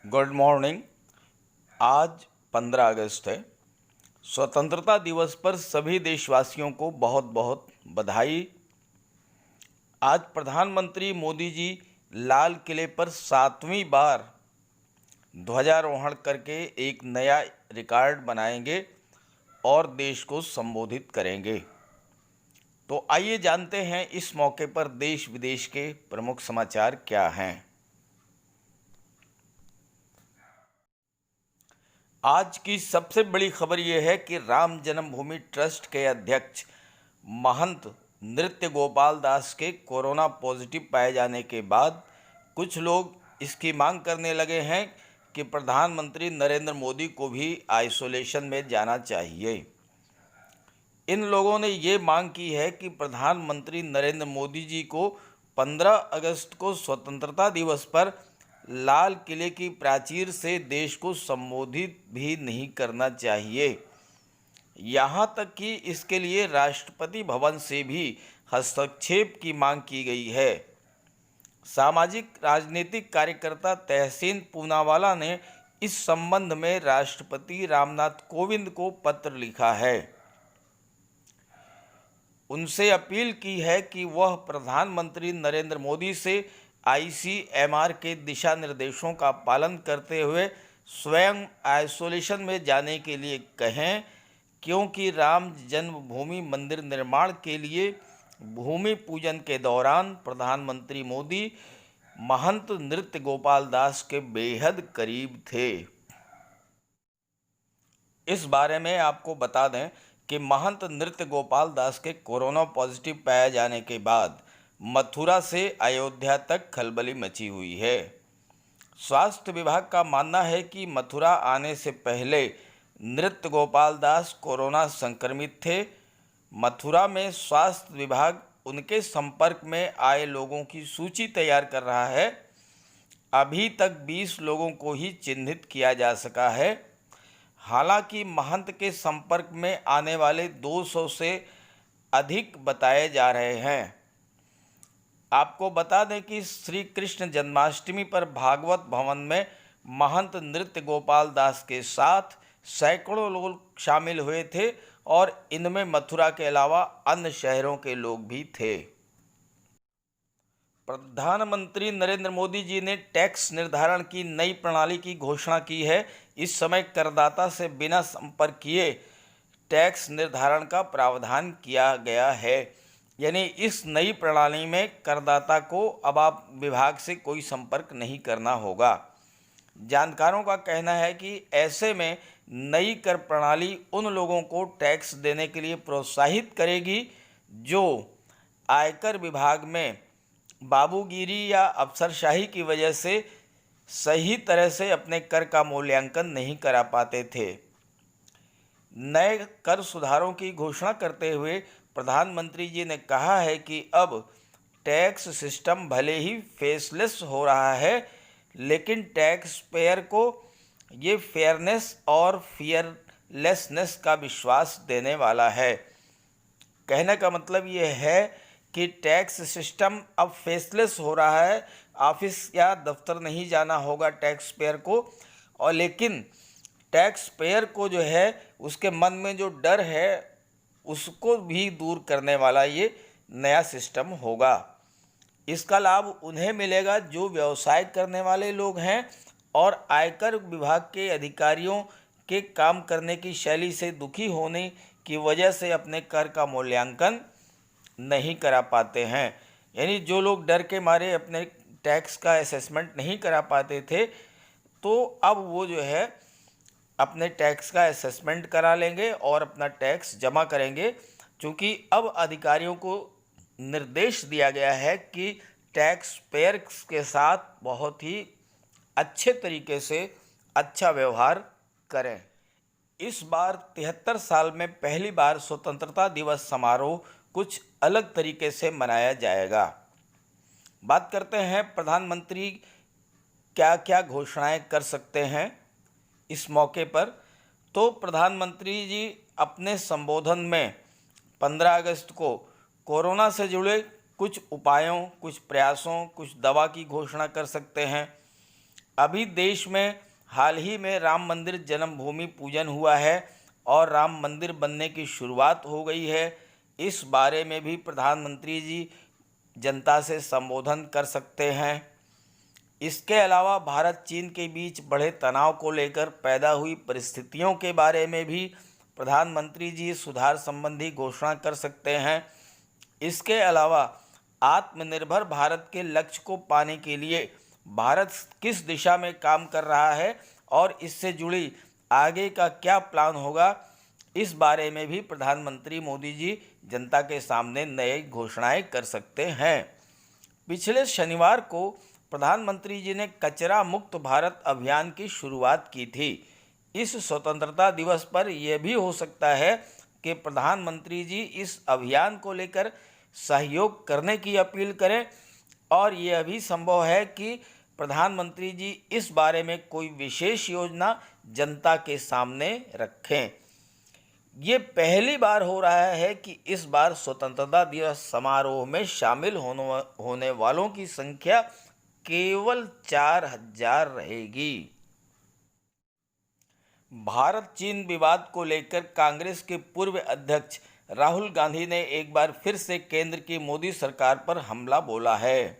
Good morning. आज 15 अगस्त है। स्वतंत्रता दिवस पर सभी देशवासियों को बहुत बहुत बधाई। आज प्रधानमंत्री मोदी जी लाल किले पर 7वीं बार ध्वजारोहण करके एक नया रिकॉर्ड बनाएंगे और देश को संबोधित करेंगे। तो आइए जानते हैं इस मौके पर देश विदेश के प्रमुख समाचार क्या हैं। आज की सबसे बड़ी खबर यह है कि राम जन्मभूमि ट्रस्ट के अध्यक्ष महंत नृत्य गोपाल दास के कोरोना पॉजिटिव पाए जाने के बाद कुछ लोग इसकी मांग करने लगे हैं कि प्रधानमंत्री नरेंद्र मोदी को भी आइसोलेशन में जाना चाहिए। इन लोगों ने ये मांग की है कि प्रधानमंत्री नरेंद्र मोदी जी को 15 अगस्त को स्वतंत्रता दिवस पर लाल किले की प्राचीर से देश को संबोधित भी नहीं करना चाहिए। यहाँ तक कि इसके लिए राष्ट्रपति भवन से भी हस्तक्षेप की मांग की गई है। सामाजिक राजनीतिक कार्यकर्ता तहसीन पूनावाला ने इस संबंध में राष्ट्रपति रामनाथ कोविंद को पत्र लिखा है। उनसे अपील की है कि वह प्रधानमंत्री नरेंद्र मोदी से आईसीएमआर के दिशा निर्देशों का पालन करते हुए स्वयं आइसोलेशन में जाने के लिए कहें, क्योंकि राम जन्मभूमि मंदिर निर्माण के लिए भूमि पूजन के दौरान प्रधानमंत्री मोदी महंत नृत्य गोपाल दास के बेहद करीब थे। इस बारे में आपको बता दें कि महंत नृत्य गोपाल दास के कोरोना पॉजिटिव पाए जाने के बाद मथुरा से अयोध्या तक खलबली मची हुई है। स्वास्थ्य विभाग का मानना है कि मथुरा आने से पहले नृत्य गोपाल दास कोरोना संक्रमित थे। मथुरा में स्वास्थ्य विभाग उनके संपर्क में आए लोगों की सूची तैयार कर रहा है। अभी तक 20 लोगों को ही चिन्हित किया जा सका है। हालांकि महंत के संपर्क में आने वाले 200 से अधिक बताए जा रहे हैं। आपको बता दें कि श्री कृष्ण जन्माष्टमी पर भागवत भवन में महंत नृत्य गोपाल दास के साथ सैकड़ों लोग शामिल हुए थे और इनमें मथुरा के अलावा अन्य शहरों के लोग भी थे। प्रधानमंत्री नरेंद्र मोदी जी ने टैक्स निर्धारण की नई प्रणाली की घोषणा की है। इस समय करदाता से बिना संपर्क किए टैक्स निर्धारण का प्रावधान किया गया है। यानी इस नई प्रणाली में करदाता को अब आप विभाग से कोई संपर्क नहीं करना होगा। जानकारों का कहना है कि ऐसे में नई कर प्रणाली उन लोगों को टैक्स देने के लिए प्रोत्साहित करेगी जो आयकर विभाग में बाबूगिरी या अफसरशाही की वजह से सही तरह से अपने कर का मूल्यांकन नहीं करा पाते थे। नए कर सुधारों की घोषणा करते हुए प्रधानमंत्री जी ने कहा है कि अब टैक्स सिस्टम भले ही फेसलेस हो रहा है, लेकिन टैक्स पेयर को ये फेयरनेस और फियरलेसनेस का विश्वास देने वाला है। कहने का मतलब ये है कि टैक्स सिस्टम अब फेसलेस हो रहा है। ऑफिस या दफ्तर नहीं जाना होगा टैक्स पेयर को, और लेकिन टैक्स पेयर को जो है उसके मन में जो डर है उसको भी दूर करने वाला ये नया सिस्टम होगा। इसका लाभ उन्हें मिलेगा जो व्यवसाय करने वाले लोग हैं और आयकर विभाग के अधिकारियों के काम करने की शैली से दुखी होने की वजह से अपने कर का मूल्यांकन नहीं करा पाते हैं। यानी जो लोग डर के मारे अपने टैक्स का असेसमेंट नहीं करा पाते थे, तो अब वो जो है अपने टैक्स का असेसमेंट करा लेंगे और अपना टैक्स जमा करेंगे, क्योंकि अब अधिकारियों को निर्देश दिया गया है कि टैक्स पेयर के साथ बहुत ही अच्छे तरीके से अच्छा व्यवहार करें। इस बार 73 साल में पहली बार स्वतंत्रता दिवस समारोह कुछ अलग तरीके से मनाया जाएगा। बात करते हैं प्रधानमंत्री क्या क्या घोषणाएं कर सकते हैं इस मौके पर। तो प्रधानमंत्री जी अपने संबोधन में 15 अगस्त को कोरोना से जुड़े कुछ उपायों, कुछ प्रयासों, कुछ दवा की घोषणा कर सकते हैं। अभी देश में हाल ही में राम मंदिर जन्मभूमि पूजन हुआ है और राम मंदिर बनने की शुरुआत हो गई है। इस बारे में भी प्रधानमंत्री जी जनता से संबोधन कर सकते हैं। इसके अलावा भारत चीन के बीच बढ़े तनाव को लेकर पैदा हुई परिस्थितियों के बारे में भी प्रधानमंत्री जी सुधार संबंधी घोषणा कर सकते हैं। इसके अलावा आत्मनिर्भर भारत के लक्ष्य को पाने के लिए भारत किस दिशा में काम कर रहा है और इससे जुड़ी आगे का क्या प्लान होगा, इस बारे में भी प्रधानमंत्री मोदी जी जनता के सामने नई घोषणाएं कर सकते हैं। पिछले शनिवार को प्रधानमंत्री जी ने कचरा मुक्त भारत अभियान की शुरुआत की थी। इस स्वतंत्रता दिवस पर यह भी हो सकता है कि प्रधानमंत्री जी इस अभियान को लेकर सहयोग करने की अपील करें और यह भी संभव है कि प्रधानमंत्री जी इस बारे में कोई विशेष योजना जनता के सामने रखें। ये पहली बार हो रहा है कि इस बार स्वतंत्रता दिवस समारोह में शामिल होने वालों की संख्या केवल 4000 रहेगी। भारत चीन विवाद को लेकर कांग्रेस के पूर्व अध्यक्ष राहुल गांधी ने एक बार फिर से केंद्र की मोदी सरकार पर हमला बोला है।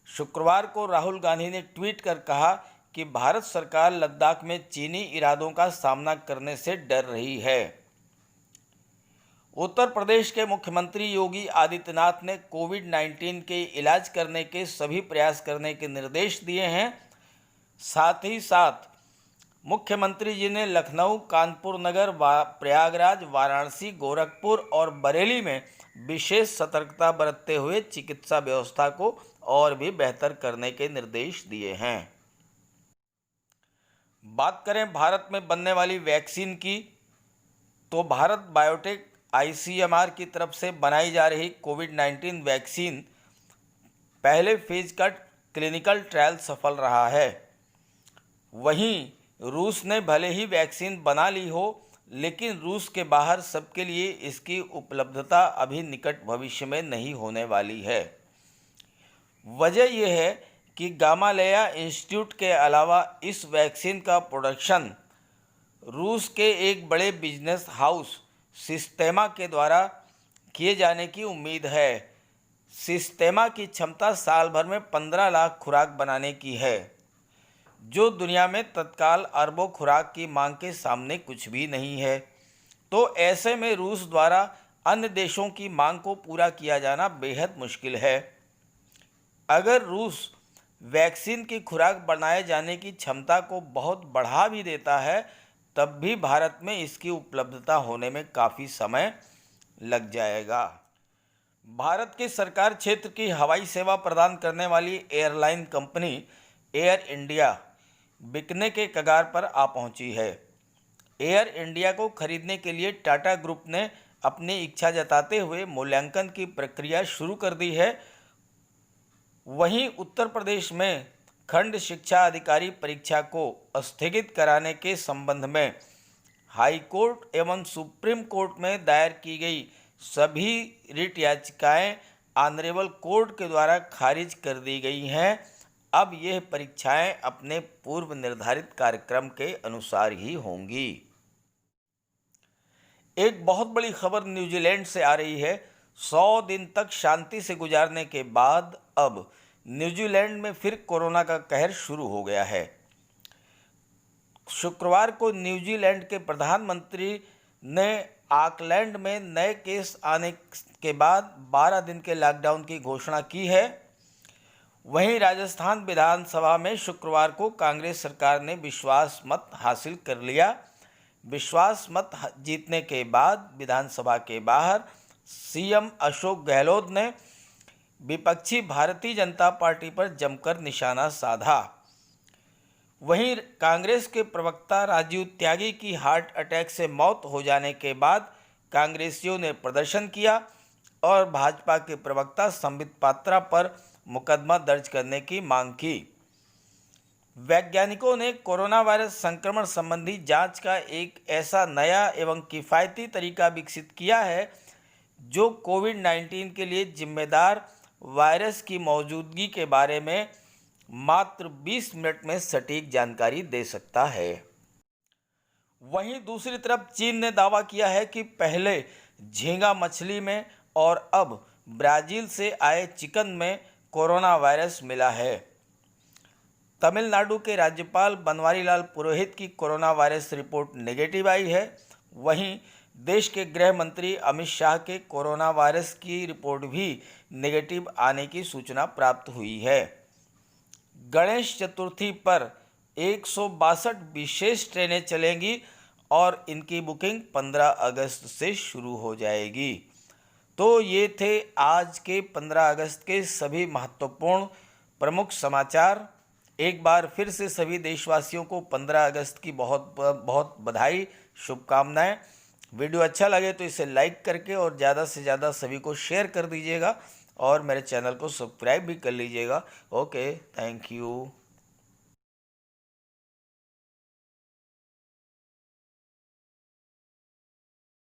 शुक्रवार को राहुल गांधी ने ट्वीट कर कहा कि भारत सरकार लद्दाख में चीनी इरादों का सामना करने से डर रही है। उत्तर प्रदेश के मुख्यमंत्री योगी आदित्यनाथ ने कोविड-19 के इलाज करने के सभी प्रयास करने के निर्देश दिए हैं। साथ ही साथ मुख्यमंत्री जी ने लखनऊ, कानपुर नगर, प्रयागराज, वाराणसी, गोरखपुर और बरेली में विशेष सतर्कता बरतते हुए चिकित्सा व्यवस्था को और भी बेहतर करने के निर्देश दिए हैं। बात करें भारत में बनने वाली वैक्सीन की, तो भारत बायोटेक ICMR की तरफ से बनाई जा रही कोविड-19 वैक्सीन पहले फेज का क्लिनिकल ट्रायल सफल रहा है। वहीं रूस ने भले ही वैक्सीन बना ली हो, लेकिन रूस के बाहर सबके लिए इसकी उपलब्धता अभी निकट भविष्य में नहीं होने वाली है। वजह यह है कि गामालेया इंस्टीट्यूट के अलावा इस वैक्सीन का प्रोडक्शन रूस के एक बड़े बिजनेस हाउस सिस्टेमा के द्वारा किए जाने की उम्मीद है। सिस्टेमा की क्षमता साल भर में 15 लाख खुराक बनाने की है, जो दुनिया में तत्काल अरबों खुराक की मांग के सामने कुछ भी नहीं है। तो ऐसे में रूस द्वारा अन्य देशों की मांग को पूरा किया जाना बेहद मुश्किल है। अगर रूस वैक्सीन की खुराक बनाए जाने की क्षमता को बहुत बढ़ा भी देता है, तब भी भारत में इसकी उपलब्धता होने में काफ़ी समय लग जाएगा। भारत की सरकार क्षेत्र की हवाई सेवा प्रदान करने वाली एयरलाइन कंपनी एयर इंडिया बिकने के कगार पर आ पहुंची है। एयर इंडिया को खरीदने के लिए टाटा ग्रुप ने अपनी इच्छा जताते हुए मूल्यांकन की प्रक्रिया शुरू कर दी है। वहीं उत्तर प्रदेश में खंड शिक्षा अधिकारी परीक्षा को स्थगित कराने के संबंध में हाई कोर्ट एवं सुप्रीम कोर्ट में दायर की गई सभी रिट याचिकाएं ऑनरेबल कोर्ट के द्वारा खारिज कर दी गई हैं। अब यह परीक्षाएं अपने पूर्व निर्धारित कार्यक्रम के अनुसार ही होंगी। एक बहुत बड़ी खबर न्यूजीलैंड से आ रही है। 100 दिन तक शांति से गुजारने के बाद अब न्यूजीलैंड में फिर कोरोना का कहर शुरू हो गया है। शुक्रवार को न्यूजीलैंड के प्रधानमंत्री ने ऑकलैंड में नए केस आने के बाद 12 दिन के लॉकडाउन की घोषणा की है। वहीं राजस्थान विधानसभा में शुक्रवार को कांग्रेस सरकार ने विश्वास मत हासिल कर लिया। विश्वास मत जीतने के बाद विधानसभा के बाहर सीएम अशोक गहलोत ने विपक्षी भारतीय जनता पार्टी पर जमकर निशाना साधा। वहीं कांग्रेस के प्रवक्ता राजीव त्यागी की हार्ट अटैक से मौत हो जाने के बाद कांग्रेसियों ने प्रदर्शन किया और भाजपा के प्रवक्ता संबित पात्रा पर मुकदमा दर्ज करने की मांग की। वैज्ञानिकों ने कोरोना वायरस संक्रमण संबंधी जांच का एक ऐसा नया एवं किफ़ायती तरीका विकसित किया है जो कोविड-19 के लिए जिम्मेदार वायरस की मौजूदगी के बारे में मात्र 20 मिनट में सटीक जानकारी दे सकता है। वहीं दूसरी तरफ चीन ने दावा किया है कि पहले झींगा मछली में और अब ब्राजील से आए चिकन में कोरोना वायरस मिला है। तमिलनाडु के राज्यपाल बनवारीलाल पुरोहित की कोरोना वायरस रिपोर्ट नेगेटिव आई है। वहीं देश के गृह मंत्री अमित शाह के कोरोना वायरस की रिपोर्ट भी नेगेटिव आने की सूचना प्राप्त हुई है। गणेश चतुर्थी पर 162 विशेष ट्रेनें चलेंगी और इनकी बुकिंग 15 अगस्त से शुरू हो जाएगी। तो ये थे आज के 15 अगस्त के सभी महत्वपूर्ण प्रमुख समाचार। एक बार फिर से सभी देशवासियों को 15 अगस्त की बहुत बहुत बधाई, शुभकामनाएं। वीडियो अच्छा लगे तो इसे लाइक करके और ज़्यादा से ज़्यादा सभी को शेयर कर दीजिएगा और मेरे चैनल को सब्सक्राइब भी कर लीजिएगा। Okay, thank you.